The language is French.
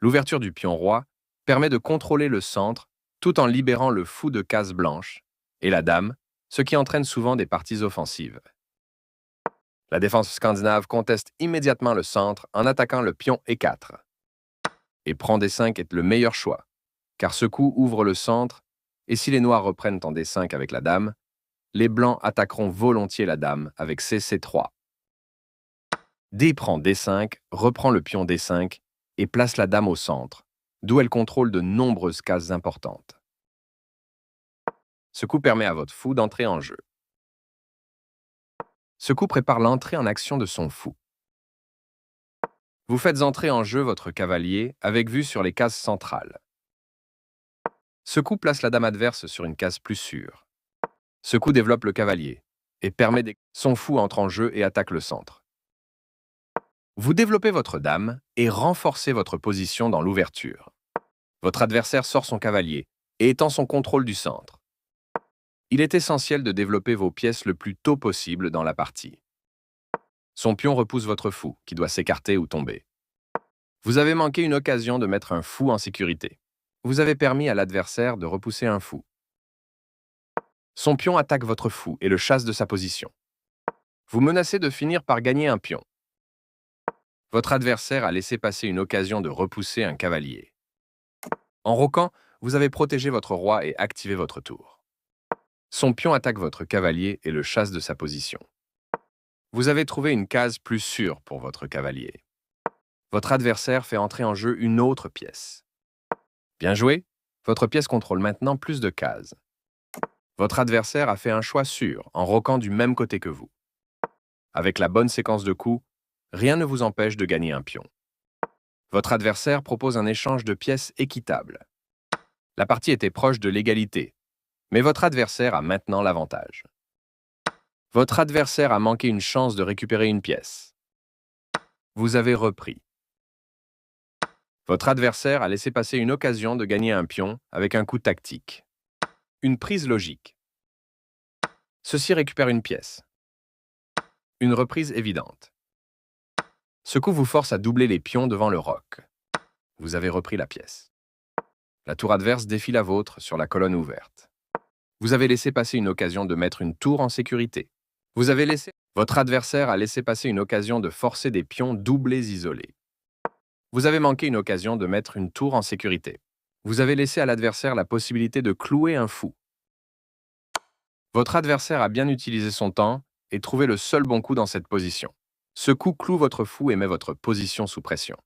L'ouverture du pion roi permet de contrôler le centre tout en libérant le fou de cases blanches et la dame, ce qui entraîne souvent des parties offensives. La défense scandinave conteste immédiatement le centre en attaquant le pion E4. Et prend D5 est le meilleur choix, car ce coup ouvre le centre, et si les noirs reprennent en D5 avec la dame, les blancs attaqueront volontiers la dame avec CC3. D prend D5, reprend le pion D5 et place la dame au centre, d'où elle contrôle de nombreuses cases importantes. Ce coup permet à votre fou d'entrer en jeu. Ce coup prépare l'entrée en action de son fou. Vous faites entrer en jeu votre cavalier avec vue sur les cases centrales. Ce coup place la dame adverse sur une case plus sûre. Ce coup développe le cavalier et permet que son fou entre en jeu et attaque le centre. Vous développez votre dame et renforcez votre position dans l'ouverture. Votre adversaire sort son cavalier et étend son contrôle du centre. Il est essentiel de développer vos pièces le plus tôt possible dans la partie. Son pion repousse votre fou, qui doit s'écarter ou tomber. Vous avez manqué une occasion de mettre un fou en sécurité. Vous avez permis à l'adversaire de repousser un fou. Son pion attaque votre fou et le chasse de sa position. Vous menacez de finir par gagner un pion. Votre adversaire a laissé passer une occasion de repousser un cavalier. En roquant, vous avez protégé votre roi et activé votre tour. Son pion attaque votre cavalier et le chasse de sa position. Vous avez trouvé une case plus sûre pour votre cavalier. Votre adversaire fait entrer en jeu une autre pièce. Bien joué, votre pièce contrôle maintenant plus de cases. Votre adversaire a fait un choix sûr en roquant du même côté que vous. Avec la bonne séquence de coups, rien ne vous empêche de gagner un pion. Votre adversaire propose un échange de pièces équitable. La partie était proche de l'égalité, mais votre adversaire a maintenant l'avantage. Votre adversaire a manqué une chance de récupérer une pièce. Vous avez repris. Votre adversaire a laissé passer une occasion de gagner un pion avec un coup tactique. Une prise logique. Ceci récupère une pièce. Une reprise évidente. Ce coup vous force à doubler les pions devant le roc. Vous avez repris la pièce. La tour adverse défie la vôtre sur la colonne ouverte. Vous avez laissé passer une occasion de mettre une tour en sécurité. Votre adversaire a laissé passer une occasion de forcer des pions doublés isolés. Vous avez manqué une occasion de mettre une tour en sécurité. Vous avez laissé à l'adversaire la possibilité de clouer un fou. Votre adversaire a bien utilisé son temps et trouvé le seul bon coup dans cette position. Ce coup cloue votre fou et met votre position sous pression.